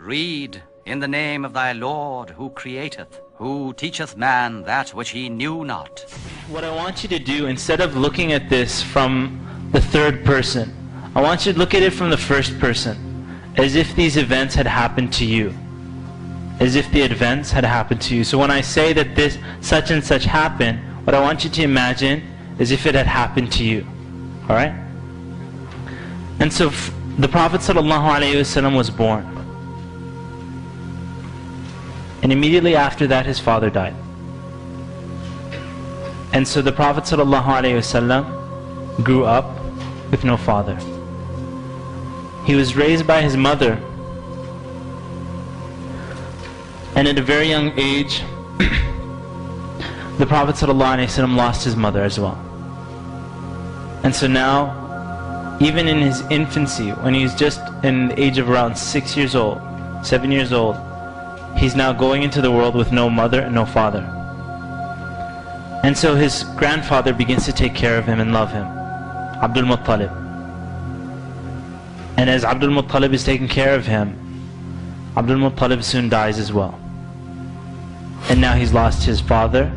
Read in the name of thy Lord who createth, who teacheth man that which he knew not. What I want you to do, instead of looking at this from the third person, I want you to look at it from the first person, as if these events had happened to you. As if the events had happened to you. So when I say that this such and such happened, what I want you to imagine is if it had happened to you. Alright? And so the Prophet ﷺ was born. And immediately after that his father died. And so the Prophet ﷺ grew up with no father. He was raised by his mother. And at a very young age, the Prophet ﷺ lost his mother as well. And so now, even in his infancy, when he's just in the age of around 6 years old, 7 years old, he's now going into the world with no mother and no father. And so his grandfather begins to take care of him and love him, Abdul Muttalib. And as Abdul Muttalib is taking care of him, Abdul Muttalib soon dies as well. And now he's lost his father,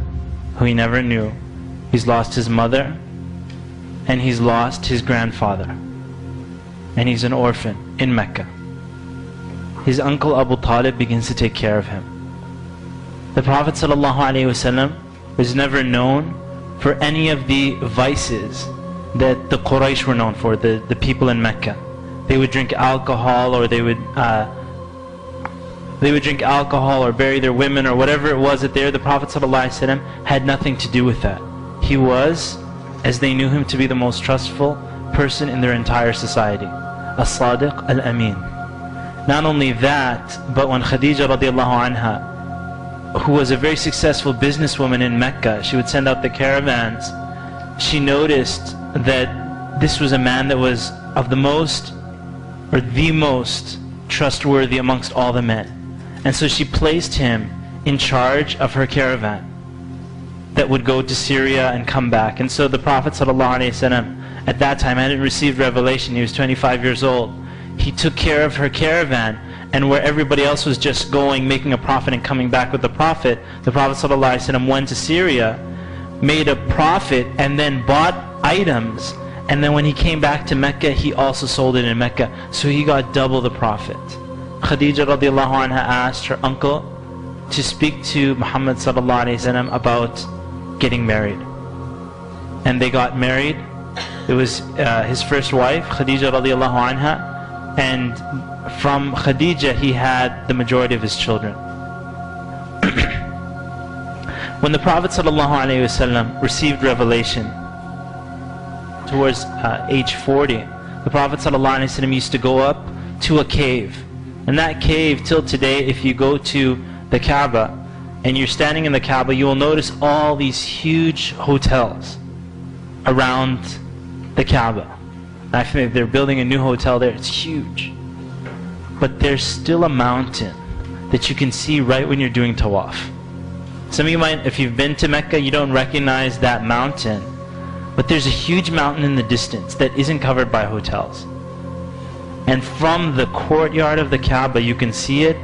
who he never knew. He's lost his mother, and he's lost his grandfather. And he's an orphan in Mecca. His uncle Abu Talib begins to take care of him. The Prophet ﷺ was never known for any of the vices that the Quraysh were known for, the people in Mecca. They would drink alcohol, or they would drink alcohol or bury their women or whatever it was that they were. The Prophet ﷺ had nothing to do with that. He was, as they knew him to be, the most trustful person in their entire society. As-Sadiq al-Amin. Not only that, but when Khadija radiallahu anha, who was a very successful businesswoman in Mecca, she would send out the caravans, she noticed that this was a man that was of the most, or the most trustworthy amongst all the men. And so she placed him in charge of her caravan that would go to Syria and come back. And so the Prophet ﷺ at that time hadn't received revelation. He was 25 years old. He took care of her caravan, and where everybody else was just going, making a profit and coming back with the Prophet, the Prophet ﷺ went to Syria, made a profit, and then bought items. And then when he came back to Mecca, he also sold it in Mecca. So he got double the profit. Khadija radiallahu anha asked her uncle to speak to Muhammad sallallahu alayhi wasallam about getting married. And they got married. It was his first wife, Khadija radiallahu anha. And from Khadija he had the majority of his children. When the Prophet sallallahu alayhi wasallam received revelation towards age 40, the Prophet ﷺ used to go up to a cave. And that cave, till today, if you go to the Kaaba and you're standing in the Kaaba, you will notice all these huge hotels around the Kaaba. I think they're building a new hotel there. It's huge. But there's still a mountain that you can see right when you're doing tawaf. Some of you might, if you've been to Mecca, you don't recognize that mountain. But there's a huge mountain in the distance that isn't covered by hotels. And from the courtyard of the Kaaba, you can see it.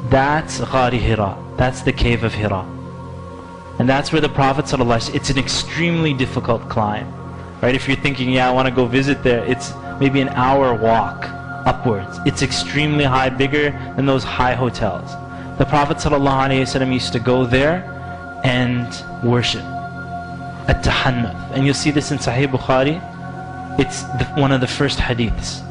That's Ghari Hira. That's the cave of Hira. And that's where the Prophet ﷺ, it's an extremely difficult climb. Right? If you're thinking, yeah, I want to go visit there, it's maybe an hour walk upwards. It's extremely high, bigger than those high hotels. The Prophet ﷺ used to go there and worship. At-Tahannuth. And you'll see this in Sahih Bukhari. It's one of the first hadiths.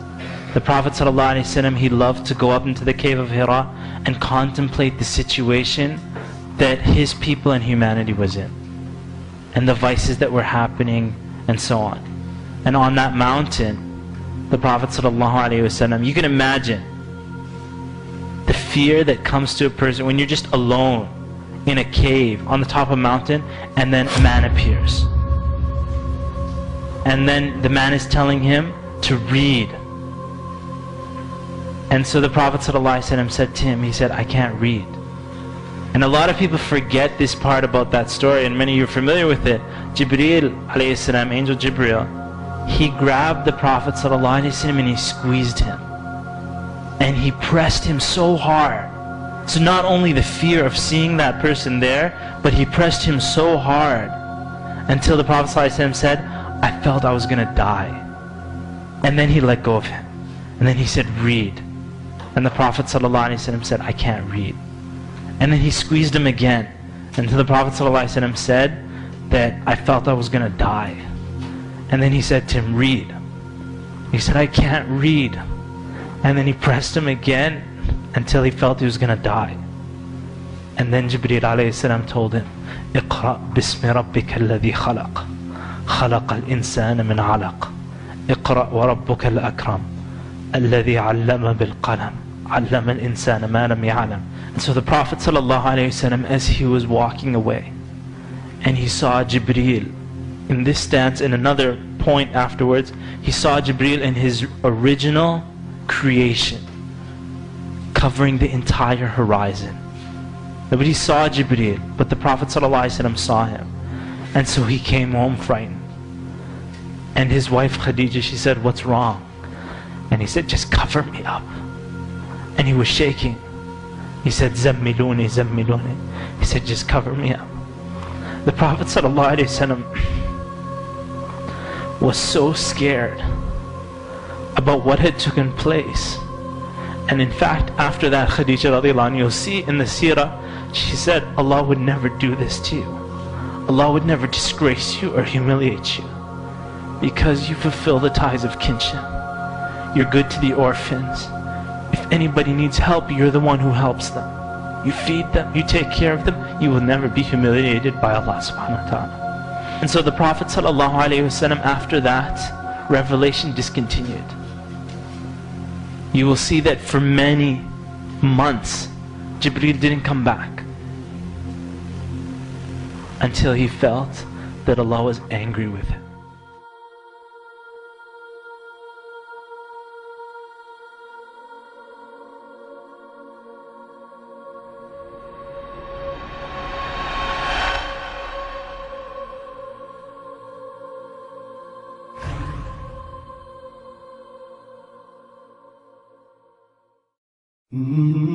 The Prophet ﷺ, he loved to go up into the cave of Hira and contemplate the situation that his people and humanity was in, and the vices that were happening, and so on. And on that mountain, the Prophet ﷺ, you can imagine the fear that comes to a person when you're just alone in a cave on the top of a mountain, and then a man appears. And then the man is telling him to read. And so the Prophet ﷺ said to him, he said, I can't read. And a lot of people forget this part about that story, and many of you are familiar with it. Jibreel alayhi salam, Angel Jibreel, he grabbed the Prophet ﷺ and he squeezed him. and he pressed him so hard. So not only the fear of seeing that person there, but he pressed him so hard until the Prophet ﷺ said, I felt I was going to die. And then he let go of him. And then he said, read. And the Prophet ﷺ said, I can't read. And then he squeezed him again until the Prophet ﷺ said that I felt I was going to die. And then he said to him, read. He said, I can't read. And then he pressed him again until he felt he was going to die. And then Jibreel alayhi salam told him, اقرأ باسم ربك الذي خلق خلق الإنسان من علق اقرأ وربك الأكرم الذي علم بالقلم علم الإنسان ما لم يعلم. And so the Prophet ﷺ, as he was walking away, and he saw Jibreel in this stance, in another point afterwards, he saw Jibreel in his original creation, covering the entire horizon. Nobody saw Jibreel, but the Prophet ﷺ saw him. And so he came home frightened. And his wife Khadija, she said, what's wrong? And he said, just cover me up. And he was shaking. He said, Zammiluni, Zammiluni. He said, just cover me up. The Prophet ﷺ was so scared about what had taken place. And in fact, after that, Khadija radiallahu anha, you'll see in the seerah, she said, Allah would never do this to you. Allah would never disgrace you or humiliate you, because you fulfill the ties of kinship. You're good to the orphans. If anybody needs help, you're the one who helps them. You feed them, you take care of them, you will never be humiliated by Allah subhanahu wa ta'ala. And so the Prophet sallallahu alayhi wasallam, after that, revelation discontinued. You will see that for many months, Jibreel didn't come back until he felt that Allah was angry with him. Mm-hmm.